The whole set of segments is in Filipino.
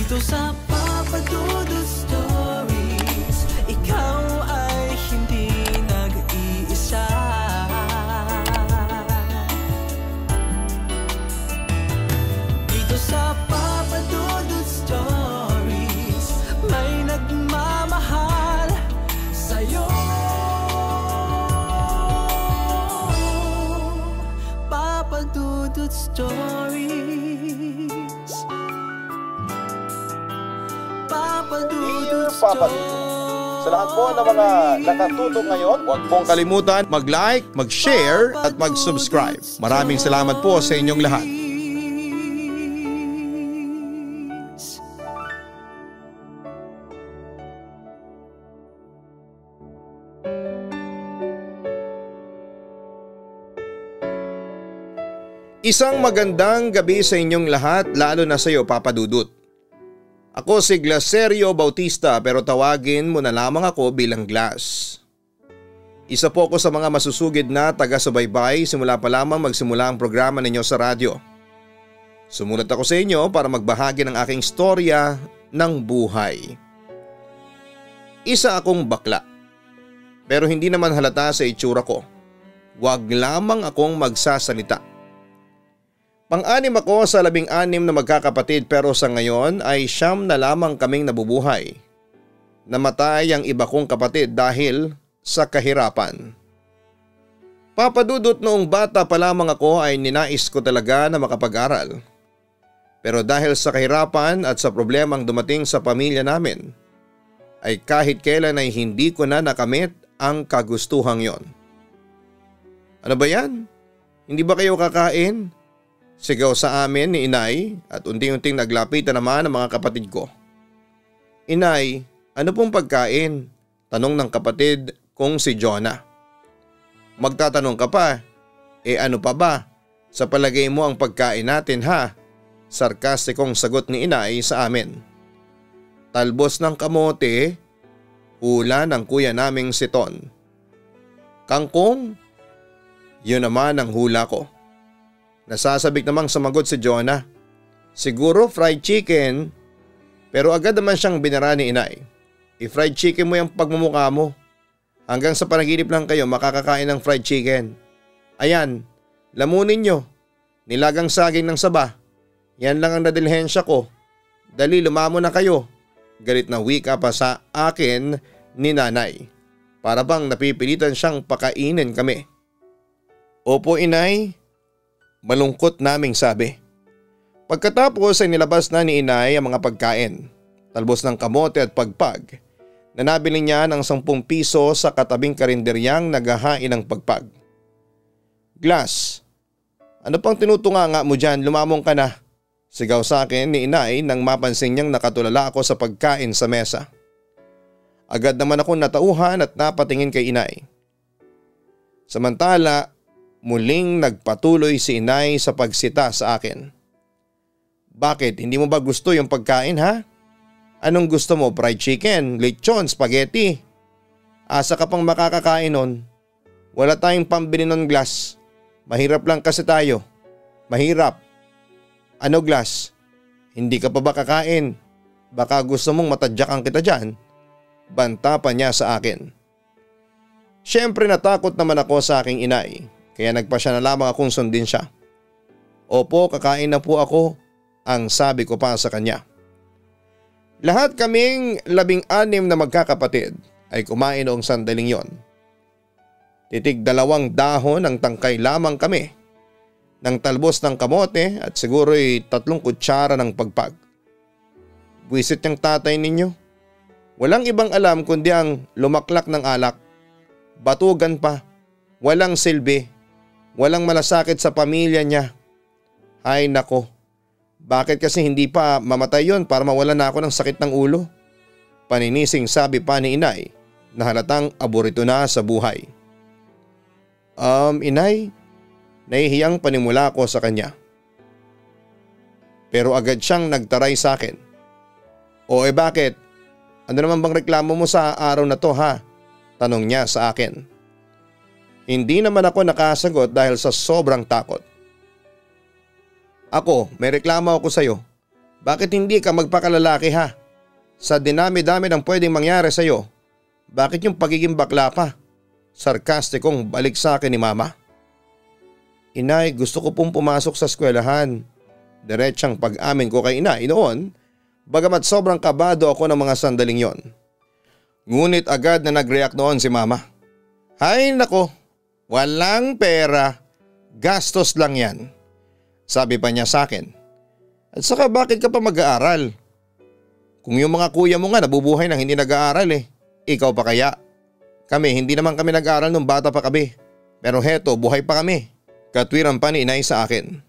Dito sa Papa Dudut Stories, ikaw ay hindi nag-iisa. Dito sa Papa Dudut Stories, may nagmamahal sa'yo. Papa Dudut Stories, Papa Dudut Stories. Sa lahat po ng mga nakatutok ngayon, huwag pong kalimutan mag-like, mag-share at mag-subscribe. Maraming salamat po sa inyong lahat. Isang magandang gabi sa inyong lahat, lalo na sa iyo, Papa Dudut. Ako si Glaserio Bautista, pero tawagin mo na lamang ako bilang Glass. Isa po ako sa mga masusugid na taga-subaybay simula pa lamang magsimula ang programa ninyo sa radyo. Sumulat ako sa inyo para magbahagi ng aking storya ng buhay. Isa akong bakla, pero hindi naman halata sa itsura ko. Huwag lamang akong magsasalita. Pang-anim ako sa 16 na magkakapatid, pero sa ngayon ay 9 na lamang kaming nabubuhay. Namatay ang iba kong kapatid dahil sa kahirapan. Papa Dudut, noong bata pa lamang ako ay ninais ko talaga na makapag-aral. Pero dahil sa kahirapan at sa problemang dumating sa pamilya namin, ay kahit kailan ay hindi ko na nakamit ang kagustuhang yon. Ano ba yan? Hindi ba kayo kakain? Sigaw sa amin ni Inay at unti-unting naglapitan naman ang mga kapatid ko. Inay, ano pong pagkain? Tanong ng kapatid kong si Jonah. Magtatanong ka pa? Ano pa ba? Sa palagay mo ang pagkain natin ha? Sarkastikong sagot ni Inay sa amin. Talbos ng kamote, hula ng kuya naming si Ton. Kangkong? Yun naman ang hula ko. Nasasabik namang sumagot si Jonah. Siguro fried chicken, pero agad naman siyang binara ni Inay. I-fried chicken mo yung pagmumukha mo. Hanggang sa panaginip lang kayo makakakain ng fried chicken. Ayan, lamunin nyo. Nilagang saging ng saba. Yan lang ang nadilhensya ko. Dali, lumamo na kayo. Galit na wika pa sa akin ni Nanay. Para bang napipilitan siyang pakainin kami. Opo, Inay. Malungkot naming sabi. Pagkatapos ay nilabas na ni Inay ang mga pagkain, talbos ng kamote at pagpag, na nabili niya ng 10 piso sa katabing karinderyang naghahain ng pagpag. Glass, ano pang tinutunganga mo dyan? Lumamong ka na. Sigaw sa akin ni Inay nang mapansin niyang nakatulala ako sa pagkain sa mesa. Agad naman ako natauhan at napatingin kay Inay. Samantala, muling nagpatuloy si Inay sa pagsita sa akin. Bakit? Hindi mo ba gusto yung pagkain ha? Anong gusto mo? Fried chicken, lechon, spaghetti? Asa ka pang makakakain nun? Wala tayong pambili nun, Glass. Mahirap lang kasi tayo. Mahirap. Ano, Glass? Hindi ka pa ba kakain? Baka gusto mong matadyakan kita dyan? Banta pa niya sa akin. Siyempre natakot naman ako sa aking Inay. Kaya nagpasya na lamang akong sundin siya. Opo, kakain na po ako, ang sabi ko pa sa kanya. Lahat kaming 16 na magkakapatid ay kumain noong sandaling yon. Titig 2 dahon ng tangkay lamang kami, ng talbos ng kamote at siguro'y 3 kutsara ng pagpag. Buwisit niyang tatay ninyo. Walang ibang alam kundi ang lumaklak ng alak. Batugan pa, walang silbi. Walang malasakit sa pamilya niya. Ay nako, bakit kasi hindi pa mamatay yon para mawalan na ako ng sakit ng ulo? Paninising sabi pa ni Inay na halatang aborito na sa buhay. Inay, nahihiyang panimula ko sa kanya. Pero agad siyang nagtaray sa akin. Bakit? Ano naman bang reklamo mo sa araw na to ha? Tanong niya sa akin. Hindi naman ako nakasagot dahil sa sobrang takot. Ako, may reklamo ako sa iyo. Bakit hindi ka magpakalalaki ha? Sa dinami-dami ng pwedeng mangyari sa'yo, bakit yung pagiging bakla pa? Sarkastikong balik sa akin ni mama. Inay, gusto ko pong pumasok sa eskwelahan. Diretsang pag-amin ko kay inay noon, bagamat sobrang kabado ako ng mga sandaling yon. Ngunit agad na nag-react noon si mama. Ay nako, walang pera, gastos lang yan. Sabi pa niya sa akin. At saka bakit ka pa mag-aaral? Kung yung mga kuya mo nga nabubuhay nang hindi nag-aaral ikaw pa kaya? Kami hindi naman kami nag-aaral nung bata pa kami. Pero heto, buhay pa kami. Katwiran pa ni inay sa akin.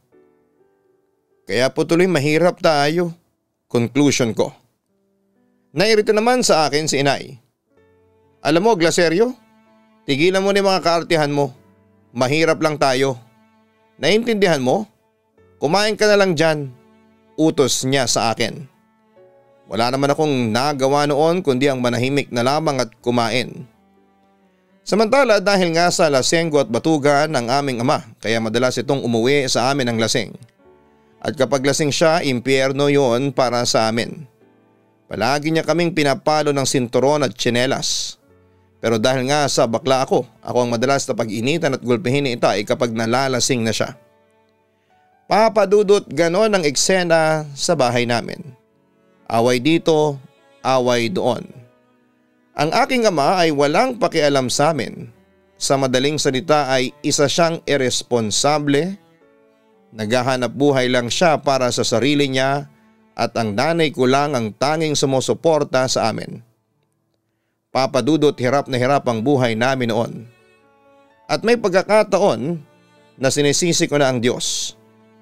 Kaya po tuloy mahirap tayo. Conclusion ko. Nairito naman sa akin si inay. Alam mo, Glaserio, tigilan mo na yung mga kaartihan mo. Mahirap lang tayo. Naintindihan mo? Kumain ka na lang dyan. Utos niya sa akin. Wala naman akong nagawa noon kundi ang manahimik na lamang at kumain. Samantala dahil nga sa lasenggo at batugan ng aming ama kaya madalas itong umuwi sa amin ng lasing. At kapag lasing siya, impyerno yon para sa amin. Palagi niya kaming pinapalo ng sinturon at tsinelas. Pero dahil nga sa bakla ako ang madalas na pag-initan at gulpihin ni Itay kapag nalalasing na siya. Papadudot ganon ang eksena sa bahay namin. Away dito, away doon. Ang aking ama ay walang pakialam sa amin. Sa madaling salita ay isa siyang iresponsable. Naghahanap buhay lang siya para sa sarili niya at ang nanay ko lang ang tanging sumusuporta sa amin. Papadudot hirap na hirap ang buhay namin noon. At may pagkakataon na sinisisi ko na ang Diyos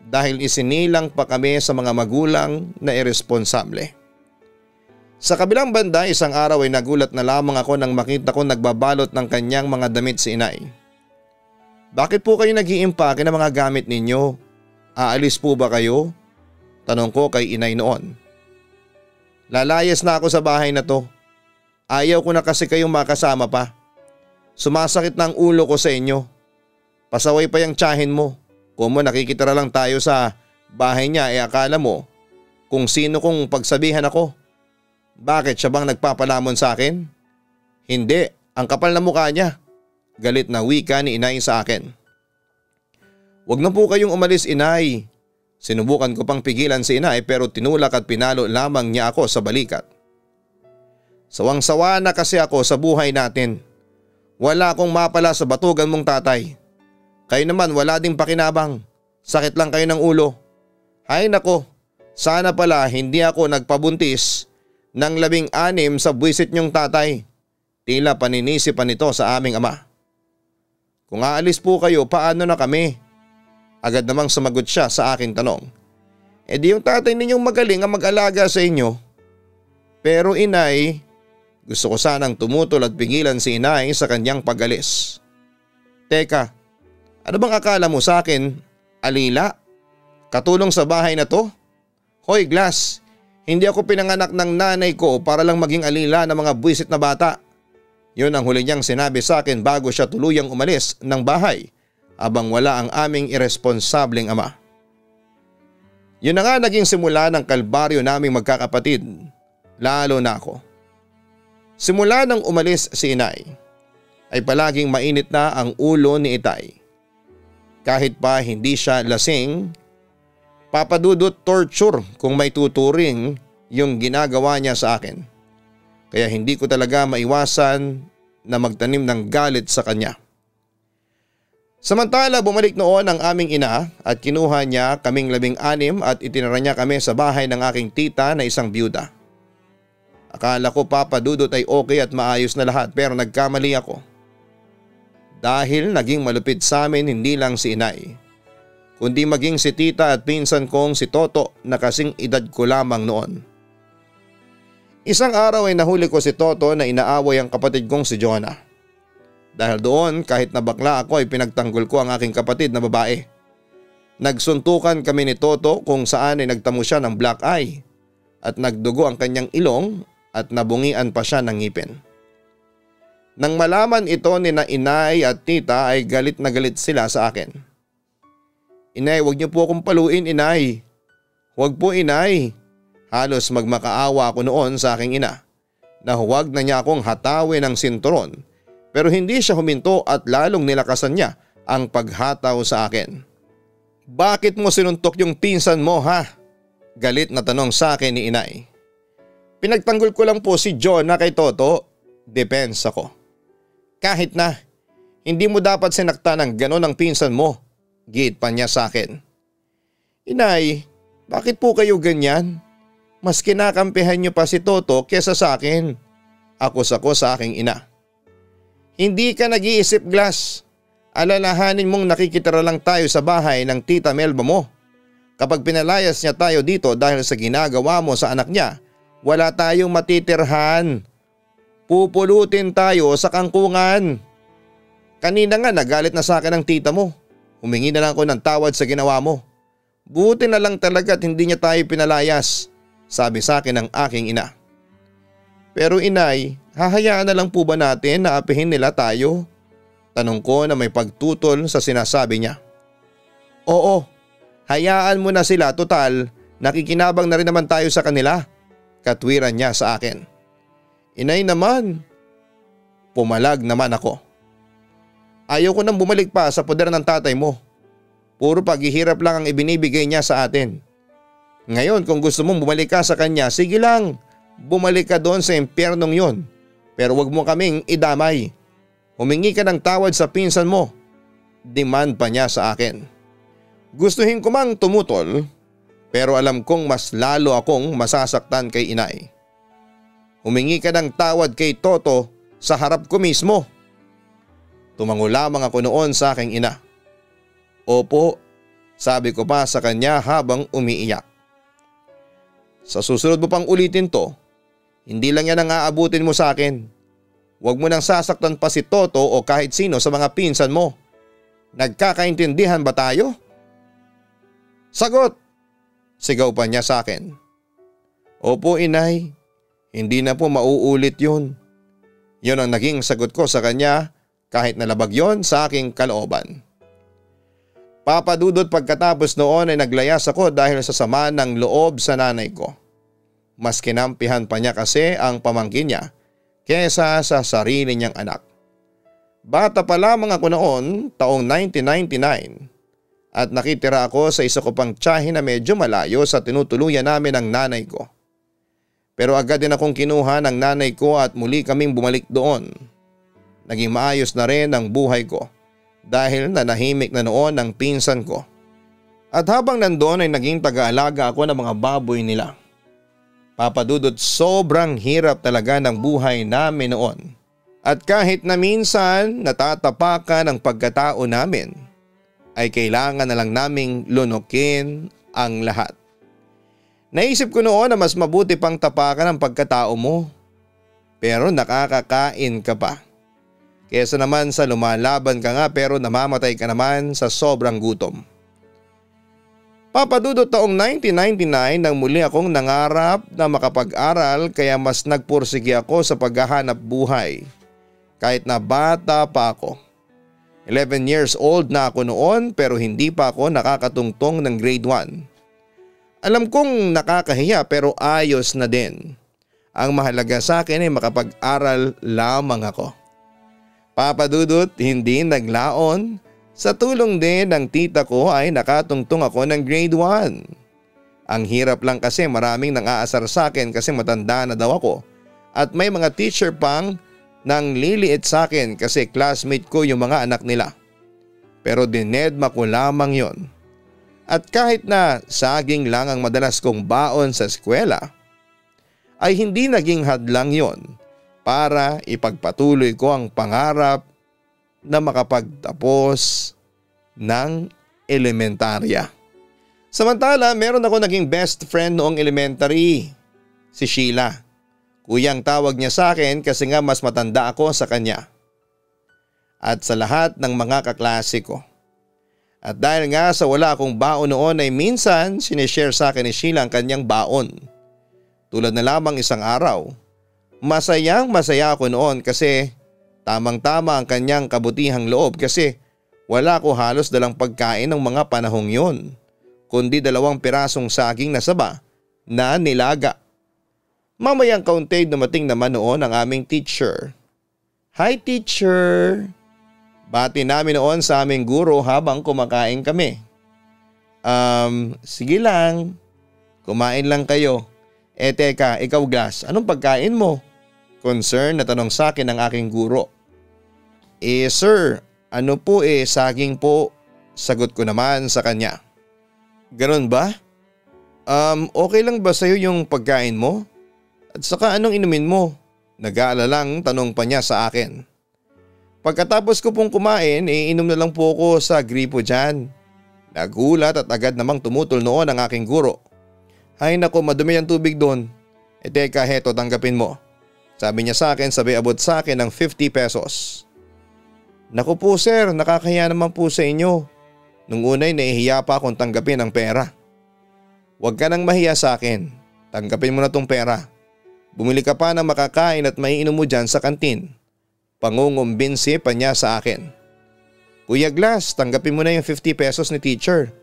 dahil isinilang pa kami sa mga magulang na iresponsable. Sa kabilang banda, isang araw ay nagulat na lamang ako nang makita ko nagbabalot ng kanyang mga damit si inay. Bakit po kayo nag-iimpake ng mga gamit ninyo? Aalis po ba kayo? Tanong ko kay inay noon. Lalayas na ako sa bahay na to. Ayaw ko na kasi kayong makasama pa. Sumasakit na ang ulo ko sa inyo. Pasaway pa yung tiyahin mo. Kung nakikitira lang tayo sa bahay niya akala mo kung sino kong pagsabihan ako. Bakit siya bang nagpapalamon sa akin? Hindi, ang kapal na mukha niya. Galit na wika ni inay sa akin. Huwag na po kayong umalis inay. Sinubukan ko pang pigilan si inay pero tinulak at pinalo lamang niya ako sa balikat. Sawang-sawa na kasi ako sa buhay natin. Wala akong mapala sa batugan mong tatay. Kayo naman wala ding pakinabang. Sakit lang kayo ng ulo. Ay nako, sana pala hindi ako nagpabuntis ng 16 sa buwisit niyong tatay. Tila paninisi pa nito sa aming ama. Kung aalis po kayo, paano na kami? Agad namang sumagot siya sa aking tanong. E di yung tatay ninyong magaling ang mag-alaga sa inyo. Pero inay, gusto ko sanang tumutol at pigilan si inay sa kanyang pag-alis. Teka, ano bang akala mo sa akin? Alila? Katulong sa bahay na to? Hoy Glass! Hindi ako pinanganak ng nanay ko para lang maging alila ng mga buwisit na bata. Yun ang huli niyang sinabi sa akin bago siya tuluyang umalis ng bahay habang wala ang aming irresponsableng ama. Yun na nga naging simula ng kalbaryo naming magkakapatid, lalo na ako. Simula nang umalis si inay, ay palaging mainit na ang ulo ni Itay. Kahit pa hindi siya lasing, papadudot torture kung may tuturing yung ginagawa niya sa akin. Kaya hindi ko talaga maiwasan na magtanim ng galit sa kanya. Samantala bumalik noon ang aming ina at kinuha niya kaming 16 at itinara niya kami sa bahay ng aking tita na isang byuda. Akala ko papadudot ay okay at maayos na lahat pero nagkamali ako. Dahil naging malupit sa amin hindi lang si inay, kundi maging si tita at pinsan kong si Toto na kasing edad ko lamang noon. Isang araw ay nahuli ko si Toto na inaaway ang kapatid kong si Jonah. Dahil doon kahit na bakla ako ay pinagtanggol ko ang aking kapatid na babae. Nagsuntukan kami ni Toto kung saan ay nagtamo siya ng black eye at nagdugo ang kanyang ilong at nabungian pa siya ng ngipin. Nang malaman ito ni na inay at tita ay galit na galit sila sa akin. Inay, huwag niyo po akong paluin inay. Huwag po inay. Halos magmakaawa ako noon sa aking ina na huwag na niya akong hatawin ng sinturon, pero hindi siya huminto at lalong nilakasan niya ang paghataw sa akin. "Bakit mo sinuntok yung pinsan mo, ha?" Galit na tanong sa akin ni inay. "Pinagtanggol ko lang po si Jonah kay Toto." Depensa ko. "Kahit na, hindi mo dapat sinaktan ng ganon ang pinsan mo." Git pa niya sa akin. "Inay, bakit po kayo ganyan? Mas kinakampihan niyo pa si Toto kesa sa akin." Akos ako sa aking ina. "Hindi ka nag-iisip, Glass. Alalahanin mong nakikitira lang tayo sa bahay ng tita Melba mo. Kapag pinalayas niya tayo dito dahil sa ginagawa mo sa anak niya, wala tayong matitirhan. Pupulutin tayo sa kangkungan. Kanina nga nagalit na sa akin ang tita mo. Humingi na lang ako ng tawad sa ginawa mo. Buti na lang talaga at hindi niya tayo pinalayas," sabi sa akin ng aking ina. "Pero inay, hahayaan na lang po ba natin na apihin nila tayo?" Tanong ko na may pagtutol sa sinasabi niya. "Oo, hayaan mo na sila, total nakikinabang na rin naman tayo sa kanila," katwiran niya sa akin. "Inay naman." Pumalag naman ako. "Ayaw ko nang bumalik pa sa poder ng tatay mo. Puro paghihirap lang ang ibinibigay niya sa atin. Ngayon kung gusto mong bumalik ka sa kanya, sige lang. Bumalik ka doon sa impyernong yon. Pero wag mo kaming idamay. Humingi ka ng tawad sa pinsan mo." Demand pa niya sa akin. Gustuhin ko mang tumutol, pero alam kong mas lalo akong masasaktan kay inay. "Humingi ka ng tawad kay Toto sa harap ko mismo." Tumango lamang ako noon sa aking ina. "Opo," sabi ko pa sa kanya habang umiiyak. "Sa susunod mo pang ulitin to, hindi lang yan ang aabutin mo sa akin. Huwag mo nang sasaktan pa si Toto o kahit sino sa mga pinsan mo. Nagkakaintindihan ba tayo?" "Sagot!" sigaw pa niya sa akin. "Opo inay, hindi na po mauulit yun." Yun ang naging sagot ko sa kanya kahit nalabag yon sa aking kalooban. Papadudot pagkatapos noon ay naglayas ako dahil sa sama ng loob sa nanay ko. Mas kinampihan pa niya kasi ang pamangkin niya kesa sa sarili niyang anak. Bata pa lamang ako noon, taong 1999, at nakitira ako sa isa ko pang tiyahin na medyo malayo sa tinutuluyan namin ng nanay ko. Pero agad din akong kinuha ng nanay ko at muli kaming bumalik doon. Naging maayos na rin ang buhay ko dahil nanahimik na noon ang pinsan ko. At habang nandoon ay naging taga-alaga ako ng mga baboy nila. Papadudot, sobrang hirap talaga ng buhay namin noon. At kahit na minsan natatapakan ang pagkatao namin, ay kailangan na lang naming lunukin ang lahat. Naisip ko noon na mas mabuti pang tapakan ang pagkatao mo, pero nakakakain ka pa. Kesa naman sa lumalaban ka nga pero namamatay ka naman sa sobrang gutom. Papadudot, taong 1999 nang muli akong nangarap na makapag-aral, kaya mas nagpursige ako sa paghahanap buhay. Kahit na bata pa ako. 11 years old na ako noon pero hindi pa ako nakakatungtong ng grade 1. Alam kong nakakahiya pero ayos na din. Ang mahalaga sa akin ay makapag-aral lamang ako. Papadudot, hindi naglaon. Sa tulong din ng tita ko ay nakatungtong ako ng grade 1. Ang hirap lang kasi maraming nang-aasar sa akin kasi matanda na daw ako. At may mga teacher pang nang liliit sa akin kasi classmate ko yung mga anak nila. Pero dinedma ko lamang yon. At kahit na saging lang ang madalas kong baon sa eskwela, ay hindi naging hadlang yon para ipagpatuloy ko ang pangarap na makapagtapos ng elementarya. Samantala, meron ako naging best friend noong elementary, si Sheila. Kuyang tawag niya sa akin kasi nga mas matanda ako sa kanya. At sa lahat ng mga kaklase ko. At dahil nga sa wala akong baon noon ay minsan sinishare sa akin ni Sheila ang kanyang baon. Tulad na lamang isang araw. Masayang masaya ako noon kasi tamang-tama ang kanyang kabutihang loob kasi wala ko halos dalang pagkain ng mga panahong yon, kundi 2 pirasong saging na saba na nilaga. Mamayang kaunti dumating naman noon ang aming teacher. "Hi teacher!" Bati namin noon sa aming guro habang kumakain kami. Sige lang. Kumain lang kayo. Teka, ikaw Glass, anong pagkain mo? Concern na tanong sa akin ng aking guro. Sir, ano po saging po. Sagot ko naman sa kanya. Ganon ba? Okay lang ba sa'yo yung pagkain mo? At saka anong inumin mo? Nag-aalalang tanong pa niya sa akin. Pagkatapos ko pong kumain, iinom na lang po ako sa gripo dyan. Nagulat at agad namang tumutol noon ang aking guro. Ay nako, madumi ang tubig doon. Teka, heto, tanggapin mo. Sabi niya sa akin, sabay abot sa akin ng 50 pesos. Naku po sir, nakakahiya naman po sa inyo. Nung unay nahihiya pa akong tanggapin ang pera. Huwag ka nang mahiya sa akin. Tanggapin mo na tong pera. Bumili ka pa ng makakain at maiinom mo dyan sa kantin. Pangungumbinsi pa niya sa akin. Kuya Glass, tanggapin mo na yung 50 pesos ni teacher.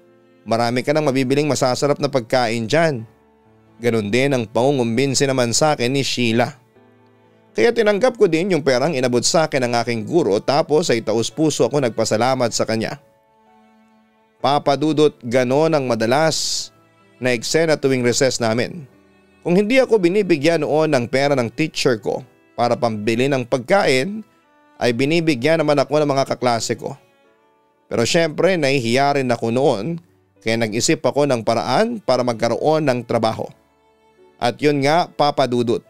Marami ka nang mabibiling masasarap na pagkain dyan. Ganon din ang pangungumbinsi naman sa akin ni Sheila. Kaya tinanggap ko din yung perang inabot sa akin ng aking guro tapos ay taus-puso ako nagpasalamat sa kanya. Papa Dudut, ganon ang madalas na eksena tuwing recess namin. Kung hindi ako binibigyan noon ng pera ng teacher ko para pambili ng pagkain, ay binibigyan naman ako ng mga kaklase ko. Pero syempre nahihiya rin ako noon kaya nag-isip ako ng paraan para magkaroon ng trabaho. At yun nga, Papa Dudut.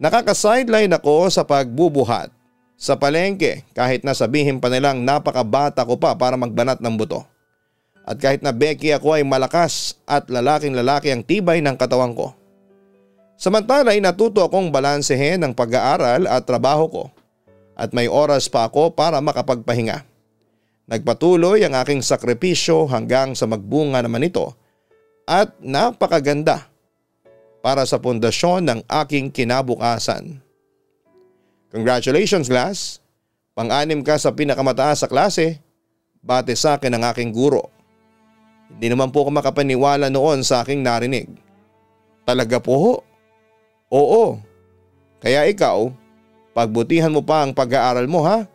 Nakaka-sideline ako sa pagbubuhat sa palengke kahit na sabihin pa nilang napakabata ko pa para magbanat ng buto. At kahit na Becky ako ay malakas at lalaking-lalaki ang tibay ng katawan ko. Samantala ay natuto akong balansehin ang pag-aaral at trabaho ko at may oras pa ako para makapagpahinga. Nagpatuloy ang aking sakripisyo hanggang sa magbunga naman ito at napakaganda para sa pundasyon ng aking kinabukasan. Congratulations Glass! Pang-anim ka sa pinakamataas sa klase, bate sa akin ng aking guro. Hindi naman po ako makapaniwala noon sa aking narinig. Talaga po? Oo. Kaya ikaw, pagbutihan mo pa ang pag-aaral mo ha.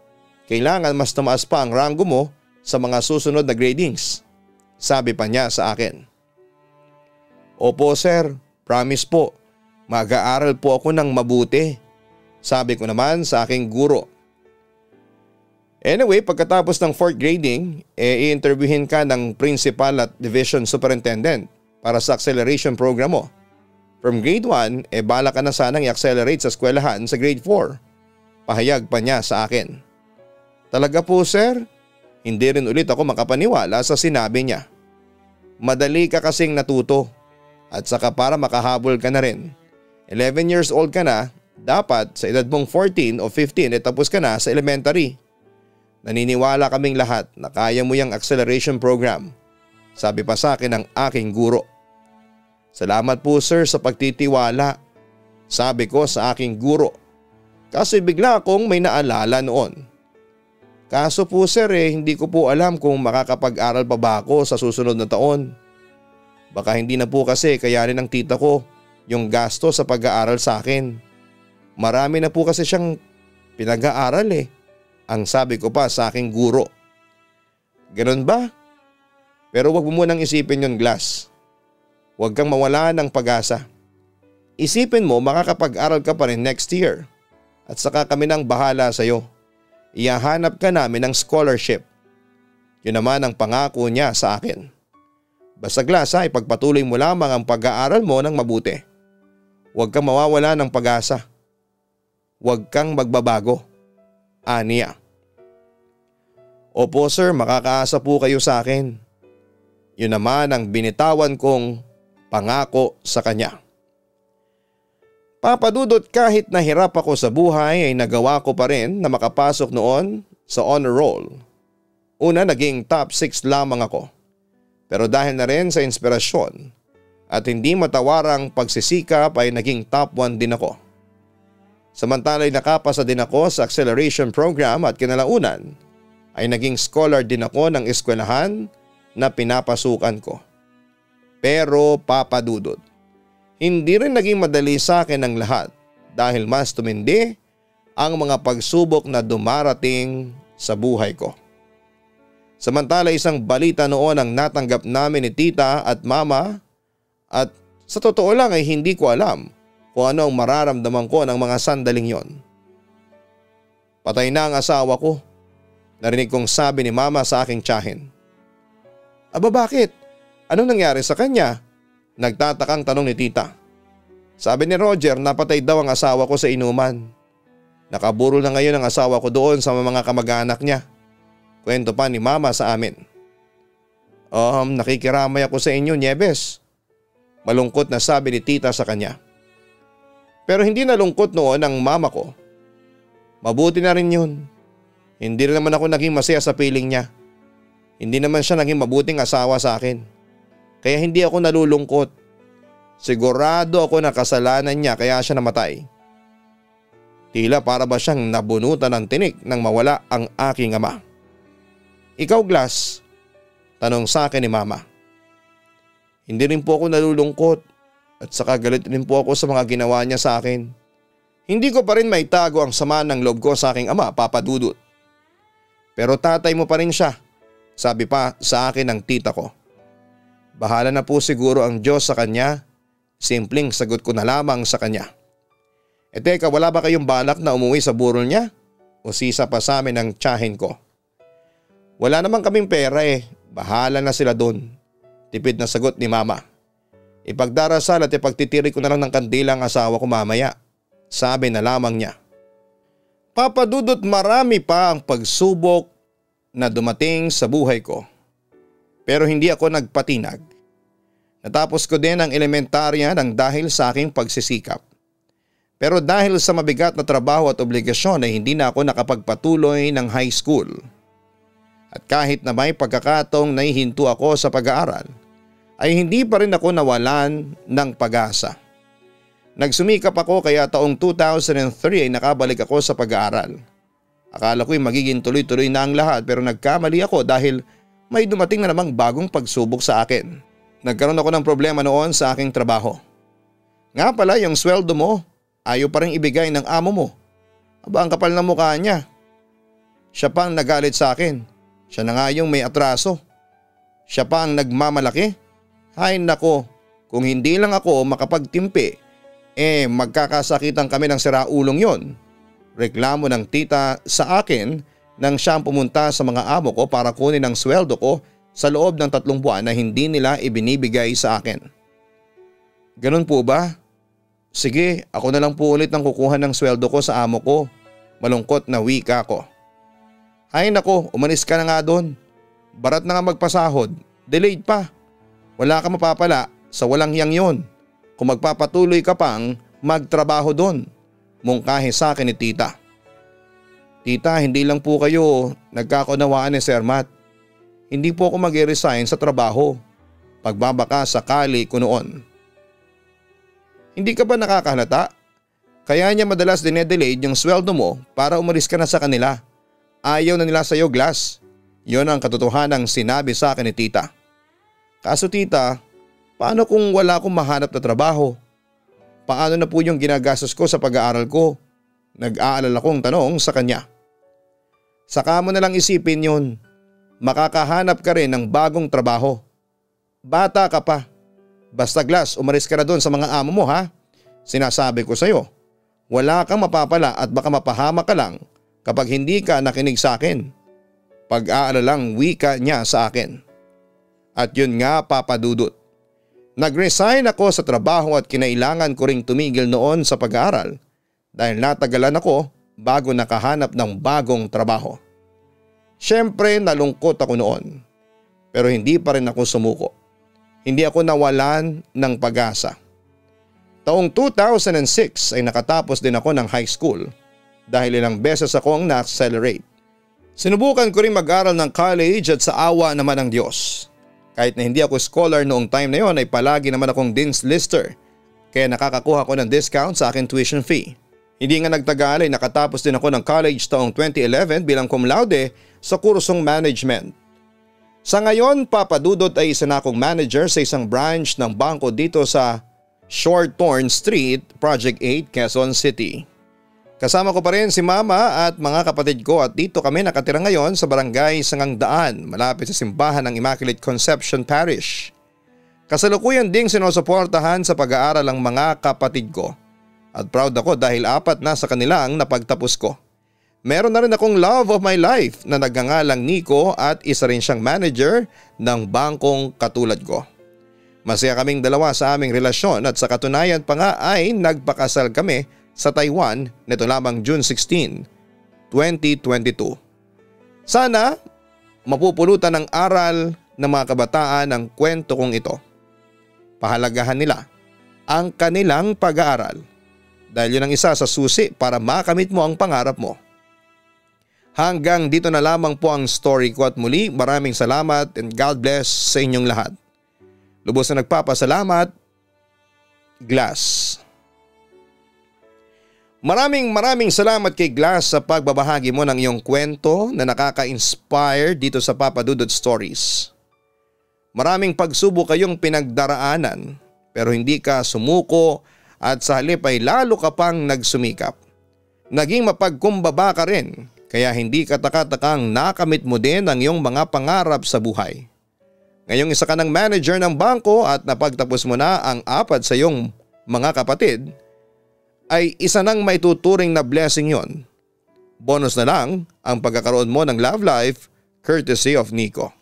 Kailangan mas tumaas pa ang ranggo mo sa mga susunod na gradings. Sabi pa niya sa akin. Opo sir, promise po. Mag-aaral po ako ng mabuti. Sabi ko naman sa aking guro. Anyway, pagkatapos ng 4th grading, i-interviewin ka ng principal at division superintendent para sa acceleration program mo. From grade 1, bala ka na sanang i-accelerate sa eskwelahan sa grade 4. Pahayag pa niya sa akin. Talaga po sir? Hindi rin ulit ako makapaniwala sa sinabi niya. Madali ka kasing natuto at saka para makahabol ka na rin. 11 years old ka na, dapat sa edad mong 14 o 15 tapos ka na sa elementary. Naniniwala kaming lahat na kaya mo yung acceleration program. Sabi pa sa akin ng aking guro. Salamat po sir sa pagtitiwala. Sabi ko sa aking guro. Kaso bigla akong may naalala noon. Kaso po sir hindi ko po alam kung makakapag-aral pa ba ako sa susunod na taon. Baka hindi na po kasi kayanin ng tita ko yung gasto sa pag-aaral sa akin. Marami na po kasi siyang pinag-aaral ang sabi ko pa sa aking guro. Ganon ba? Pero wag mo munang isipin yon Glass. Huwag kang mawala ng pag-asa. Isipin mo makakapag-aral ka pa rin next year. At saka kami nang bahala sa iyo. Ihahanap ka namin ng scholarship. Yun naman ang pangako niya sa akin. Basta Glass ipagpatuloy mo lamang ang pag-aaral mo ng mabuti. Huwag kang mawawala ng pag-asa. Huwag kang magbabago. Aniya. Opo sir, makakaasa po kayo sa akin. Yun naman ang binitawan kong pangako sa kanya. Papa Dudut, kahit nahirap ako sa buhay ay nagawa ko pa rin na makapasok noon sa honor roll. Una naging top 6 lamang ako. Pero dahil na rin sa inspirasyon at hindi matawarang pagsisikap ay naging top 1 din ako. Samantala ay nakapasa din ako sa acceleration program at kinalaunan ay naging scholar din ako ng eskwelahan na pinapasukan ko. Pero Papa Dudut, Hindi rin naging madali sa akin ang lahat dahil mas tumindi ang mga pagsubok na dumarating sa buhay ko. Samantala isang balita noon ang natanggap namin ni tita at mama at sa totoo lang ay hindi ko alam kung ano ang mararamdaman ko ng mga sandaling yon. Patay na ang asawa ko, narinig kong sabi ni mama sa aking tiyahin. Aba bakit? Anong nangyari sa kanya? Nagtatakang tanong ni tita. Sabi ni Roger napatay daw ang asawa ko sa inuman. Nakaburol na ngayon ang asawa ko doon sa mga kamag-anak niya. Kwento pa ni mama sa amin. Nakikiramay ako sa inyo, Nieves. Malungkot na sabi ni tita sa kanya. Pero hindi nalungkot noon ang mama ko. Mabuti na rin yun. Hindi rin naman ako naging masaya sa piling niya. Hindi naman siya naging mabuting asawa sa akin. Kaya hindi ako nalulungkot. Sigurado ako na kasalanan niya kaya siya namatay. Tila para ba siyang nabunutan ng tinik nang mawala ang aking ama. Ikaw, Glass? Tanong sa akin ni mama. Hindi rin po ako nalulungkot at saka galit rin po ako sa mga ginawa niya sa akin. Hindi ko pa rin maitago ang sama ng loob ko sa aking ama, Papa Dudut. Pero tatay mo pa rin siya, sabi pa sa akin ng tita ko. Bahala na po siguro ang Diyos sa kanya, simpleng sagot ko na lamang sa kanya. Teka, wala ba kayong balak na umuwi sa burol niya? O sisa pa sa amin ang tiyahin ko? Wala naman kaming pera bahala na sila doon. Tipid na sagot ni mama. Ipagdarasal at ipagtitiri ko na lang ng kandila ang asawa ko mamaya. Sabi na lamang niya. Papa Dudut, marami pa ang pagsubok na dumating sa buhay ko. Pero hindi ako nagpatinag. Natapos ko din ang elementarya nang dahil sa aking pagsisikap. Pero dahil sa mabigat na trabaho at obligasyon ay hindi na ako nakapagpatuloy ng high school. At kahit na may pagkakataong nahihinto ako sa pag-aaral, ay hindi pa rin ako nawalan ng pag-asa. Nagsumikap ako kaya taong 2003 ay nakabalik ako sa pag-aaral. Akala ko'y magiging tuloy-tuloy na ang lahat pero nagkamali ako dahil may dumating na namang bagong pagsubok sa akin. Nagkaroon ako ng problema noon sa aking trabaho. Nga pala yung sweldo mo, ayaw pa rin ibigay ng amo mo. Aba ang kapal ng mukha niya. Siya pa ang nagalit sa akin. Siya na nga yung may atraso. Siya pa ang nagmamalaki. Hay nako, kung hindi lang ako makapagtimpi, magkakasakitan kami ng siraulong yon. Reklamo ng tita sa akin nang siyang pumunta sa mga amo ko para kunin ang sweldo ko sa loob ng 3 buwan na hindi nila ibinibigay sa akin. Ganun po ba? Sige, ako na lang po ulit ang kukuha ng sweldo ko sa amo ko. Malungkot na wika ko. Ay nako, umalis ka na nga doon. Barat na nga magpasahod. Delayed pa. Wala ka mapapala sa walang hiyang yon. Kung magpapatuloy ka pang magtrabaho doon. Mungkahi sa akin ni tita. Tita, hindi lang po kayo nagkakunawaan ni Sir Matt. Hindi po ako mag-resign sa trabaho. Pagbabaka sakali ko noon. Hindi ka ba nakakahalata? Kaya niya madalas dinedelayed yung sweldo mo para umalis ka na sa kanila. Ayaw na nila sa iyo, Glass. Yon ang katotohanang sinabi sa akin ni tita. Kaso tita, paano kung wala akong mahanap na trabaho? Paano na po yung ginagastos ko sa pag-aaral ko? Nag-aalala kong tanong sa kanya. Saka mo na lang isipin yun. Makakahanap ka rin ng bagong trabaho. Bata ka pa. Basta Glass, umalis ka na doon sa mga amo mo ha. Sinasabi ko sa'yo, wala kang mapapala at baka mapahama ka lang kapag hindi ka nakinig sa akin. Pag-aalalang wika niya sa akin. At yun nga, Papa Dudut. Nag-resign ako sa trabaho at kinailangan ko ring tumigil noon sa pag-aaral dahil natagalan ako bago nakahanap ng bagong trabaho. Siyempre nalungkot ako noon pero hindi pa rin ako sumuko. Hindi ako nawalan ng pag-asa. Taong 2006 ay nakatapos din ako ng high school dahil ilang beses akong na-accelerate. Sinubukan ko rin mag-aral ng college at sa awa naman ng Diyos. Kahit na hindi ako scholar noong time na yon ay palagi naman akong Dean's Lister kaya nakakakuha ko ng discount sa aking tuition fee. Hindi nga nagtagal ay nakatapos din ako ng college taong 2011 bilang cum laude sa kursong management. Sa ngayon, Papa Dudut ay isa na akong manager sa isang branch ng bangko dito sa Shorthorn Street, Project 8, Quezon City. Kasama ko pa rin si mama at mga kapatid ko at dito kami nakatira ngayon sa barangay Sangangdaan malapit sa simbahan ng Immaculate Conception Parish. Kasalukuyan ding sinusuportahan sa pag-aaral ang mga kapatid ko at proud ako dahil 4 na sa kanila ang napagtapos ko. Meron na rin akong love of my life na nagngangalang Nico at isa rin siyang manager ng bangkong katulad ko. Masaya kaming dalawa sa aming relasyon at sa katunayan pa nga ay nagpakasal kami sa Taiwan nito lamang June 16, 2022. Sana mapupulutan ng aral ng mga kabataan ang kwento kong ito. Pahalagahan nila ang kanilang pag-aaral dahil yun ang isa sa susi para makamit mo ang pangarap mo. Hanggang dito na lamang po ang story ko at muli maraming salamat and God bless sa inyong lahat. Lubos na nagpapasalamat, Glass. Maraming salamat kay Glass sa pagbabahagi mo ng iyong kwento na nakaka-inspire dito sa Papa Dudut Stories. Maraming pagsubok kayong pinagdaraanan pero hindi ka sumuko at sa halip ay lalo ka pang nagsumikap. Naging mapagkumbaba ka rin. Kaya hindi kataka-takang nakamit mo din ang iyong mga pangarap sa buhay. Ngayong isa ka ng manager ng bangko at napagtapos mo na ang 4 sa iyong mga kapatid, ay isa nang maituturing na blessing yon. Bonus na lang ang pagkakaroon mo ng love life courtesy of Nico.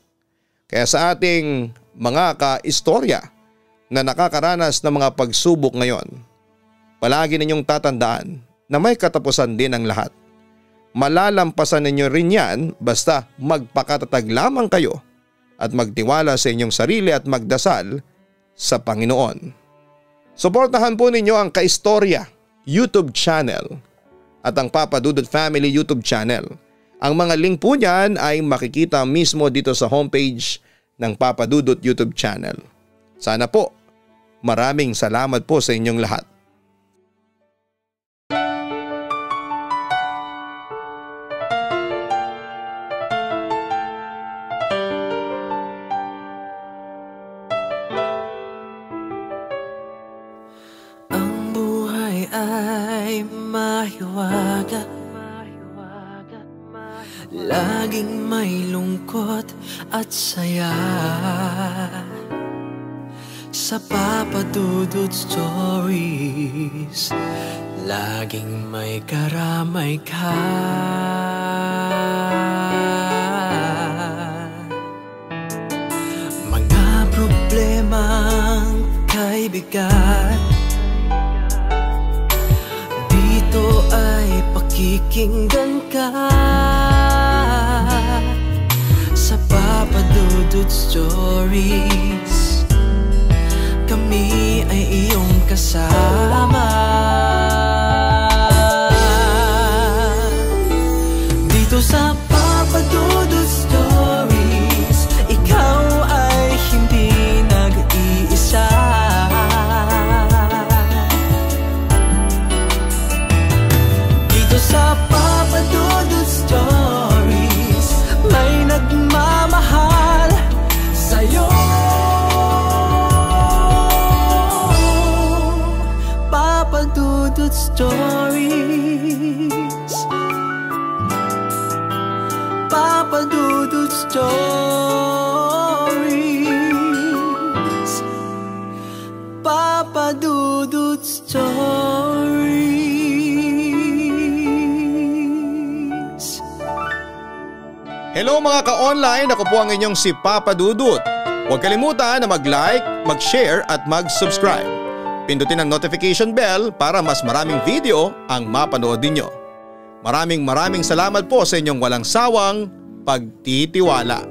Kaya sa ating mga ka-istorya na nakakaranas ng mga pagsubok ngayon, palagi ninyong tatandaan na may katapusan din ang lahat. Malalampasan ninyo rin yan basta magpakatatag lamang kayo at magtiwala sa inyong sarili at magdasal sa Panginoon. Suportahan po ninyo ang Kaistorya YouTube channel at ang Papa Dudut Family YouTube channel. Ang mga link po niyan ay makikita mismo dito sa homepage ng Papa Dudut YouTube channel. Sana po maraming salamat po sa inyong lahat. Laging may lungkot at saya sa Papa Dudut Stories. Laging may karamay ka. Mga problemang kay bigat, dito ay pakikinggan ka. Sa Papa Dudut Stories, kami ay iyong kasama. Dito sa Papa Dudut Stories, ikaw ay hindi nag-iisa. Dito sa Papa Dudut Stories, may nagmamahal sa'yo. Papa Dudut Stories, Papa Dudut Stories, Papa Dudut Stories. Hello mga ka-online, ako po ang inyong si Papa Dudut. Huwag kalimutan na mag-like, mag-share at mag-subscribe. Pindutin ang notification bell para mas maraming video ang mapanood ninyo. Maraming salamat po sa inyong walang sawang pagtitiwala.